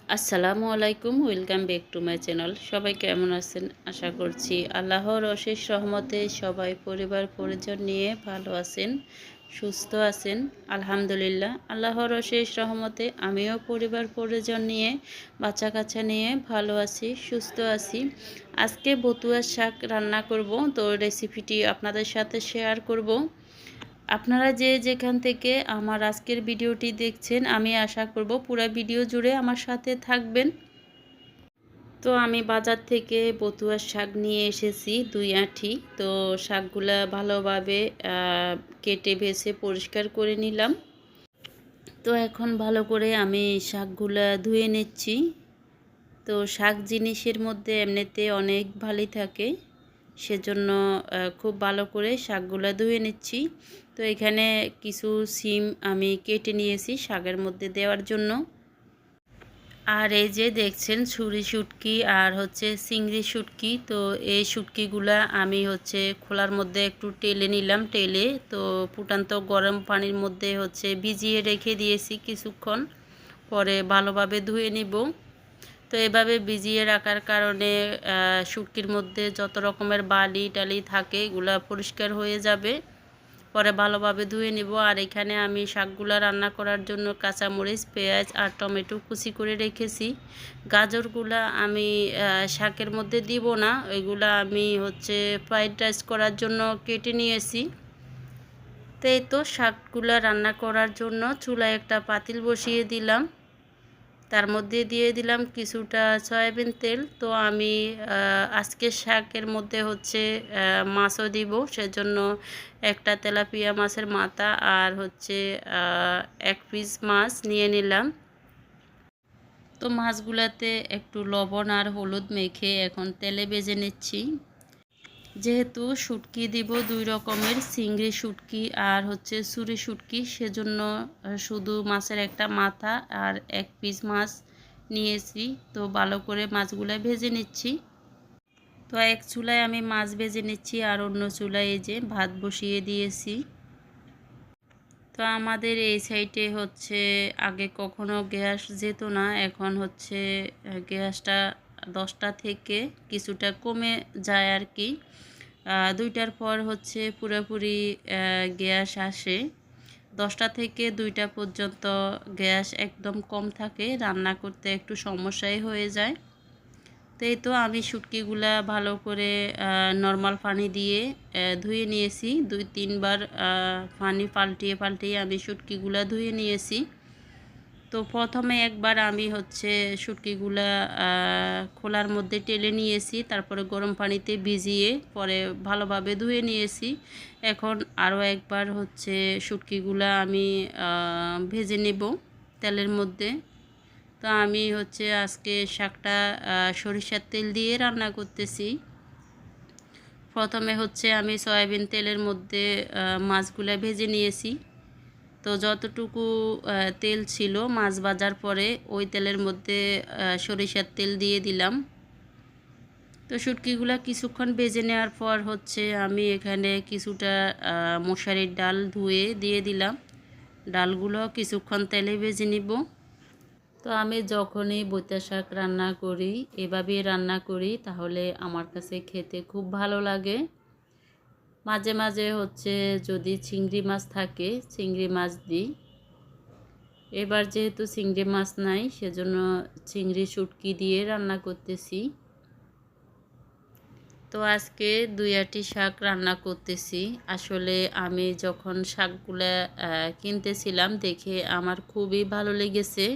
আসসালামু আলাইকুম, welcome back to my channel. সবাই কেমন আছেন? আশা করছি আল্লাহর অশেষ রহমতে সবাই পরিবার পরিজন নিয়ে ভালো আছেন, সুস্থ আছেন। আলহামদুলিল্লাহ, আল্লাহর অশেষ রহমতে আমিও পরিবার পরিজন নিয়ে বাচ্চা কাচ্চা নিয়ে ভালো আছি, সুস্থ আছি। আজকে বতুয়ার শাক রান্না করব, তো রেসিপিটি আপনাদের সাথে শেয়ার করব। আপনারা যে যেখান থেকে আমার আজকের ভিডিওটি দেখছেন, আমি আশা করব পুরো ভিডিও জুড়ে আমার সাথে থাকবেন। তো আমি বাজার থেকে বতুয়ার শাক নিয়ে এসেছি 2 আঁটি। তো শাকগুলা ভালোভাবে কেটে বেছে পরিষ্কার করে নিলাম। তো এখন ভালো করে আমি শাকগুলা ধুয়ে নিচ্ছি। তো শাক জিনিসের মধ্যে এমনিতে অনেক ভালো থাকে, সেজন্য খুব ভালো করে শাকগুলা ধুয়ে নিচ্ছি। তো এখানে কিছু সিম আমি কেটে নিয়েছি শাকের মধ্যে দেওয়ার জন্য। আর এই যে দেখছেন ছুরি শুটকি আর হচ্ছে চিংড়ি শুটকি। তো এই শুটকিগুলা আমি হচ্ছে খোলার মধ্যে একটু টেলে নিলাম। টেলে তো ফুটান্ত গরম পানির মধ্যে হচ্ছে ভিজিয়ে রেখে দিয়েছি কিছুক্ষণ, পরে ভালোভাবে ধুয়ে নিব। তো এভাবে ভিজিয়ে রাখার কারণে শুটকির মধ্যে যত রকমের বালি টালি থাকে এগুলা পরিষ্কার হয়ে যাবে, পরে ভালোভাবে ধুয়ে নিব। আর এখানে আমি শাকগুলা রান্না করার জন্য কাঁচামরিচ, পেঁয়াজ আর টমেটো কুচি করে রেখেছি। গাজরগুলা আমি শাকের মধ্যে দিব না, ওইগুলা আমি হচ্ছে ফ্রাইড রাইস করার জন্য কেটে নিয়েছি। তো এই তো শাকগুলা রান্না করার জন্য চুলায় একটা পাতিল বসিয়ে দিলাম। তার মধ্যে দিয়ে দিলাম কিছুটা সয়াবিন তেল। তো আমি আজকে শাকের মধ্যে হচ্ছে মাছও দিব, সেজন্য একটা তেলাপিয়া মাছের মাথা আর হচ্ছে 1 পিস মাছ নিয়ে নিলাম। তো মাছগুলাতে একটু লবণ আর হলুদ মেখে এখন তেলে ভেজে নিচ্ছি। যেহেতু শুটকি দিব 2 রকমের, চিংড়ি শুটকি আর হচ্ছে ছুরি শুটকি, সেজন্য শুধু মাছের একটা মাথা আর 1 পিস মাছ নিয়েছি। তো ভালো করে মাছগুলা ভেজে নিচ্ছি। তো এক চুলায় আমি মাছ ভেজে নিচ্ছি আর অন্য চুলায় এই যে ভাত বসিয়ে দিয়েছি। তো আমাদের এই সাইডে হচ্ছে আগে কখনো গ্যাস যেত না, এখন হচ্ছে গ্যাসটা 10টা থেকে কিছুটা কমে যায় আর কি। 2টার পর হচ্ছে পুরোপুরি গ্যাস আসে। 10টা থেকে 2টা পর্যন্ত গ্যাস একদম কম থাকে, রান্না করতে একটু সমস্যাই হয়ে যায়। তো এই তো আমি শুটকিগুলা ভালো করে নর্মাল পানি দিয়ে ধুয়ে নিয়েছি। 2-3 বার পানি পাল্টিয়ে পাল্টিয়ে আমি শুটকিগুলা ধুয়ে নিয়েছি। তো প্রথমে একবার আমি হচ্ছে শুটকিগুলা খোলার মধ্যে টেলে নিয়েছি, তারপরে গরম পানিতে ভিজিয়ে পরে ভালোভাবে ধুয়ে নিয়েছি। এখন আরও একবার হচ্ছে শুটকিগুলা আমি ভেজে নেব তেলের মধ্যে। তো আমি হচ্ছে আজকে শাকটা সরিষার তেল দিয়ে রান্না করতেছি। প্রথমে হচ্ছে আমি সয়াবিন তেলের মধ্যে মাছগুলা ভেজে নিয়েছি। তো যতটুকু তেল ছিল মাছ ভাজার পরে ওই তেলের মধ্যে সরিষার তেল দিয়ে দিলাম। তো শুটকিগুলা কিছুক্ষণ ভেজে নেওয়ার পর হচ্ছে আমি এখানে কিছুটা মশারির ডাল ধুয়ে দিয়ে দিলাম। ডালগুলো কিছুক্ষণ তেলে ভেজে নিব। তো আমি যখনই বইতা শাক রান্না করি, এভাবেই রান্না করি, তাহলে আমার কাছে খেতে খুব ভালো লাগে। মাঝে মাঝে হচ্ছে যদি চিংড়ি মাছ থাকে চিংড়ি মাছ দিই। এবার যেহেতু চিংড়ি মাছ নাই, সেজন্য চিংড়ি শুটকি দিয়ে রান্না করতেছি। তো আজকে 2 আঁটি শাক রান্না করতেছি। আসলে আমি যখন শাকগুলা কিনতেছিলাম দেখে আমার খুবই ভালো লেগেছে।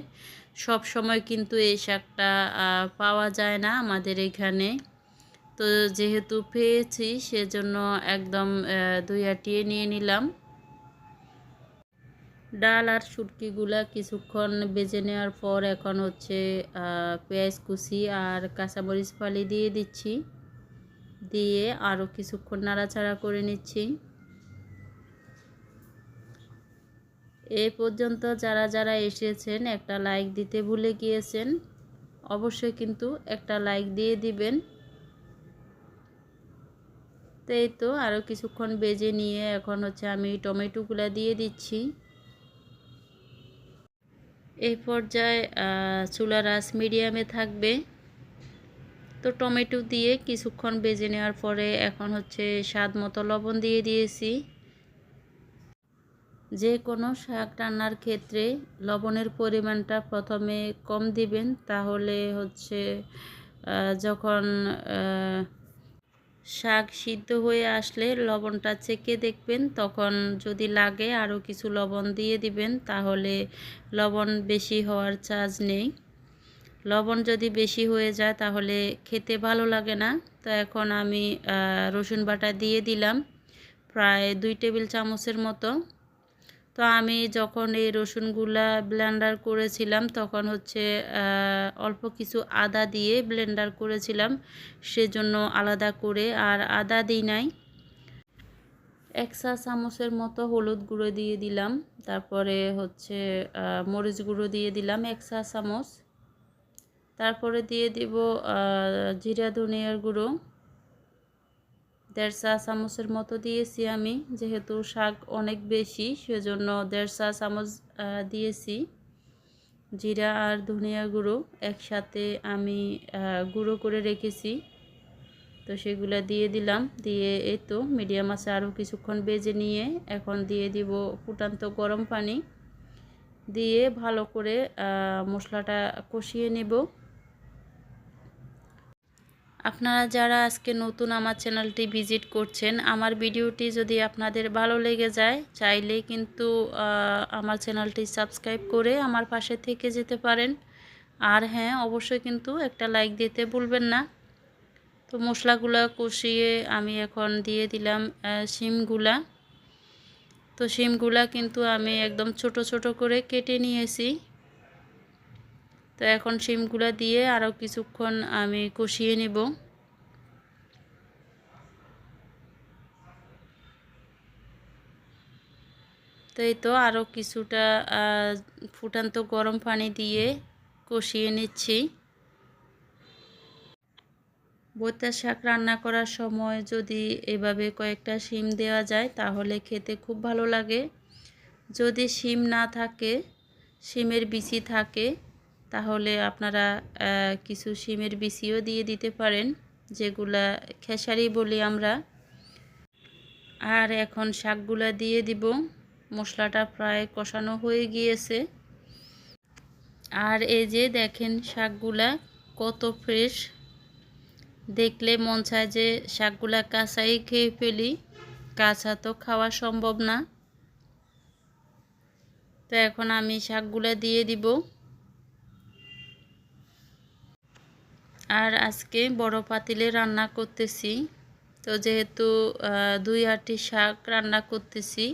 সব সময় কিন্তু এই শাকটা পাওয়া যায় না আমাদের এখানে। তো যেহেতু পেয়েছি সেজন্য একদম 2 আঁটি নিয়ে নিলাম। ডাল আর শুটকিগুলা কিছুক্ষণ ভেজে নেওয়ার পর এখন হচ্ছে পেঁয়াজ কুচি আর কাঁচামরিচ ফালি দিয়ে দিচ্ছি। দিয়ে আরও কিছুক্ষণ নাড়াচাড়া করে নিচ্ছি। এ পর্যন্ত যারা যারা এসেছেন একটা লাইক দিতে ভুলে গিয়েছেন, অবশ্যই কিন্তু একটা লাইক দিয়ে দিবেন। তো এই তো আরও কিছুক্ষণ ভেজে নিয়ে এখন হচ্ছে আমি টমেটোগুলা দিয়ে দিচ্ছি। এই পর্যায়ে চুলার আঁচ মিডিয়ামে থাকবে। তো টমেটো দিয়ে কিছুক্ষণ ভেজে নেওয়ার পরে এখন হচ্ছে স্বাদ মতো লবণ দিয়ে দিয়েছি। যে কোনো শাক রান্নার ক্ষেত্রে লবণের পরিমাণটা প্রথমে কম দিবেন, তাহলে হচ্ছে যখন শাক সিদ্ধ হয়ে আসলে লবণটা চেখে দেখবেন, তখন যদি লাগে আরও কিছু লবণ দিয়ে দিবেন, তাহলে লবণ বেশি হওয়ার চান্স নেই। লবণ যদি বেশি হয়ে যায় তাহলে খেতে ভালো লাগে না। তো এখন আমি রসুন বাটা দিয়ে দিলাম প্রায় 2 টেবিল চামচের মতো। তো আমি যখন এই রসুনগুলা ব্লেন্ডার করেছিলাম তখন হচ্ছে অল্প কিছু আদা দিয়ে ব্লেন্ডার করেছিলাম, সেজন্য আলাদা করে আর আদা দিই নাই। 1 চা চামচের মতো হলুদ গুঁড়ো দিয়ে দিলাম, তারপরে হচ্ছে মরিচ গুঁড়ো দিয়ে দিলাম 1 চা চামচ, তারপরে দিয়ে দিব জিরা ধনিয়ার গুঁড়ো 1.5 চা চামচের মতো দিয়েছি আমি, যেহেতু শাক অনেক বেশি সেজন্য 1.5 চা চামচ দিয়েছি। জিরা আর ধনিয়া গুঁড়ো একসাথে আমি গুঁড়ো করে রেখেছি, তো সেগুলো দিয়ে দিলাম। দিয়ে এই তো মিডিয়াম আঁচে আরও কিছুক্ষণ ভেজে নিয়ে এখন দিয়ে দিব ফুটান্ত গরম পানি, দিয়ে ভালো করে মশলাটা কষিয়ে নেব। আপনারা যারা আজকে নতুন আমার চ্যানেলটি ভিজিট করছেন, আমার ভিডিওটি যদি আপনাদের ভালো লেগে যায় চাইলেই কিন্তু আমার চ্যানেলটি সাবস্ক্রাইব করে আমার পাশে থেকে যেতে পারেন। আর হ্যাঁ, অবশ্যই কিন্তু একটা লাইক দিতে ভুলবেন না। তো মশলাগুলো কষিয়ে আমি এখন দিয়ে দিলাম শিমগুলা। তো শিমগুলা কিন্তু আমি একদম ছোট ছোট করে কেটে নিয়েছি। তো এখন শিমগুলা দিয়ে আরও কিছুক্ষণ আমি কষিয়ে নেব। তো এই তো আরও কিছুটা ফুটান্ত গরম পানি দিয়ে কষিয়ে নিচ্ছি। বইতা শাক রান্না করার সময় যদি এভাবে কয়েকটা শিম দেওয়া যায় তাহলে খেতে খুব ভালো লাগে। যদি শিম না থাকে, শিমের বিচি থাকে, তাহলে আপনারা কিছু শিমের বিচিও দিয়ে দিতে পারেন, যেগুলা খেসারি বলি আমরা। আর এখন শাকগুলা দিয়ে দিব। মশলাটা প্রায় কষানো হয়ে গিয়েছে। আর এই যে দেখেন শাকগুলা কত ফ্রেশ, দেখলে মন চায় যে শাকগুলা কাঁচাই খেয়ে ফেলি, কাঁচা তো খাওয়া সম্ভব না। তো এখন আমি শাকগুলা দিয়ে দিব। আর আজকে বড় পাতিলে রান্না করতেছি, তো যেহেতু 2 আটি শাক রান্না করতেছি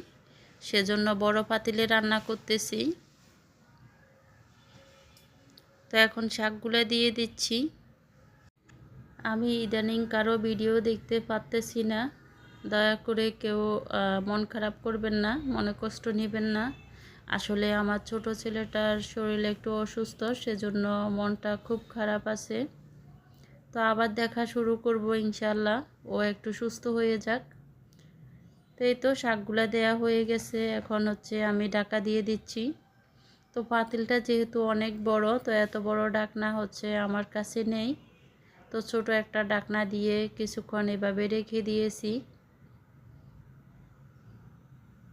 সেজন্য বড় পাতিলে রান্না করতেছি। তো এখন শাকগুলা দিয়ে দিচ্ছি। আমি ইদানিং কারো ভিডিও দেখতে পারতেছি না, দয়া করে কেউ মন খারাপ করবেন না, মনে কষ্ট নেবেন না। আসলে আমার ছোট ছেলেটার শরীর একটু অসুস্থ, সেজন্য মনটা খুব খারাপ আছে। তো আবার দেখা শুরু করব ইনশাল্লাহ, ও একটু সুস্থ হয়ে যাক। তো এই তো শাকগুলা দেয়া হয়ে গেছে, এখন হচ্ছে আমি ঢাকা দিয়ে দিচ্ছি। তো পাতিলটা যেহেতু অনেক বড়, তো এত বড় ঢাকনা হচ্ছে আমার কাছে নেই, তো ছোট একটা ঢাকনা দিয়ে কিছুক্ষণ এভাবে রেখে দিয়েছি।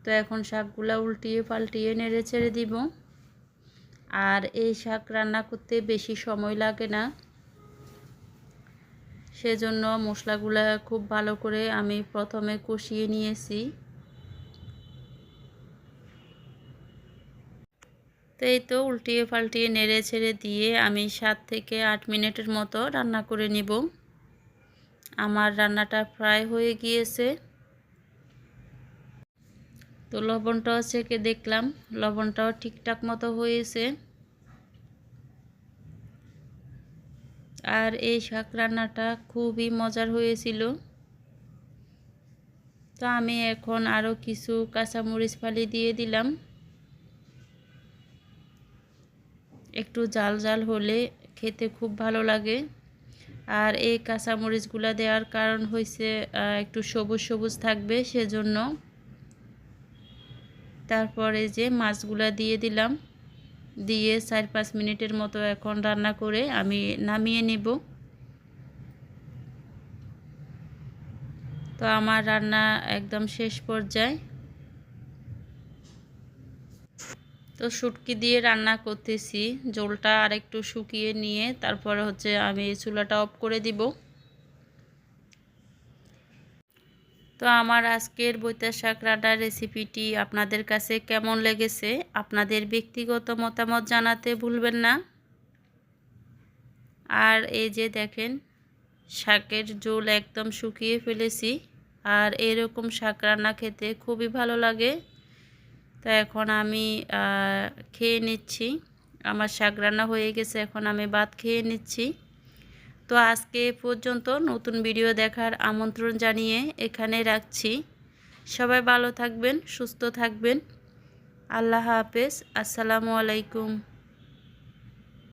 তো এখন শাকগুলা উল্টিয়ে পাল্টিয়ে নেড়ে ছেড়ে দিব। আর এই শাক রান্না করতে বেশি সময় লাগে না, সেজন্য মশলাগুলা খুব ভালো করে আমি প্রথমে কষিয়ে নিয়েছি। তো এই তো উল্টিয়ে পাল্টিয়ে নেড়ে ছেড়ে দিয়ে আমি 7 থেকে 8 মিনিটের মতো রান্না করে নিব। আমার রান্নাটা প্রায় হয়ে গিয়েছে। তো লবণটাও চেখে দেখলাম, লবণটাও ঠিকঠাক মতো হয়েছে। আর এই শাক রান্নাটা খুবই মজার হয়েছিল। তো আমি এখন আরও কিছু কাঁচামরিচ ফালি দিয়ে দিলাম। একটু জাল জাল হলে খেতে খুব ভালো লাগে। আর এই কাঁচামরিচগুলো দেওয়ার কারণ হয়েছে একটু সবুজ সবুজ থাকবে সেজন্য। তারপরে যে মাছগুলা দিয়ে দিলাম, দিয়ে 4-5 মিনিটের মতো এখন রান্না করে আমি নামিয়ে নেব। তো আমার রান্না একদম শেষ পর্যায়ে। তো শুটকি দিয়ে রান্না করতেছি, ঝোলটা আরেকটু শুকিয়ে নিয়ে তারপরে হচ্ছে আমি চুলাটা অফ করে দিব। তো আমার আজকের বৈতা শাক রান্নার রেসিপিটি আপনাদের কাছে কেমন লেগেছে আপনাদের ব্যক্তিগত মতামত জানাতে ভুলবেন না। আর এই যে দেখেন শাকের ঝোল একদম শুকিয়ে ফেলেছি, আর এরকম শাক রান্না খেতে খুবই ভালো লাগে। তো এখন আমি খেয়ে নিচ্ছি, আমার শাক রান্না হয়ে গেছে, এখন আমি ভাত খেয়ে নিচ্ছি। তো আজকে এ পর্যন্ত, নতুন ভিডিও দেখার আমন্ত্রণ জানিয়ে এখানে রাখছি। সবাই ভালো থাকবেন, সুস্থ থাকবেন। আল্লাহ হাফেজ। আসসালামু আলাইকুম।